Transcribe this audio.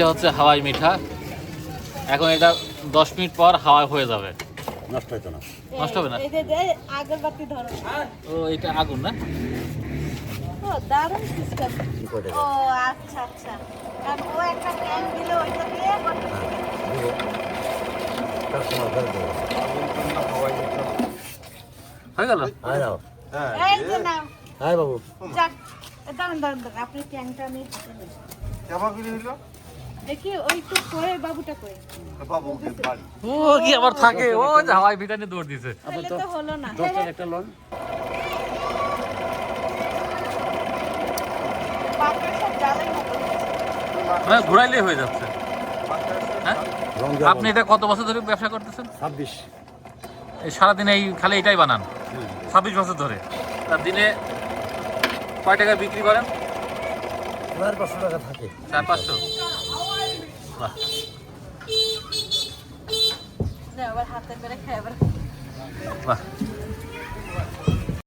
এটা হচ্ছে হাওয়াই মিঠা। এখন এটা 10 মিনিট পর হাওয়া হয়ে যাবে, নষ্ট হতো না। নষ্ট হবে না। এই যে আগরবাতি ধরো। ও এটা আগুন না? ও দারুণ সিস্টেম। কি করে ও আচ্ছা আচ্ছা, কারণ ও একটা ক্যান দিলে ওইটা দিয়ে করতে হবে। কাস্টমার করে দেবো। হয়ে গেল। আয় যাও। এই যে নাও আয় বাবু। যাক, দাঁড়ান দাঁড়ান দাঁড়ান, আপনি ক্যানটা নিয়ে দেখি ওই তো কই বাবুটা কই? ও কি আবার থাকে, ও যে হাওয়াই মিঠা নিয়ে দৌড় দিছে। তাহলে তো হলো না। একটা লোন। বাপের সব জ্বালাই মতো। মানে ঘুরাইলেই হয়ে যাচ্ছে। হ্যাঁ, রং আপনি এটা কত বছর ধরে ব্যবসা করতেছেন? 26। এই সারাদিন এই খালি এটাই বানান 26 বছর ধরে? তার দিনে কয় টাকা বিক্রি করেন? 400 টাকা থাকে। 400-500। বাহ, না, আবার হাতে করে খাই আবার। বাহ।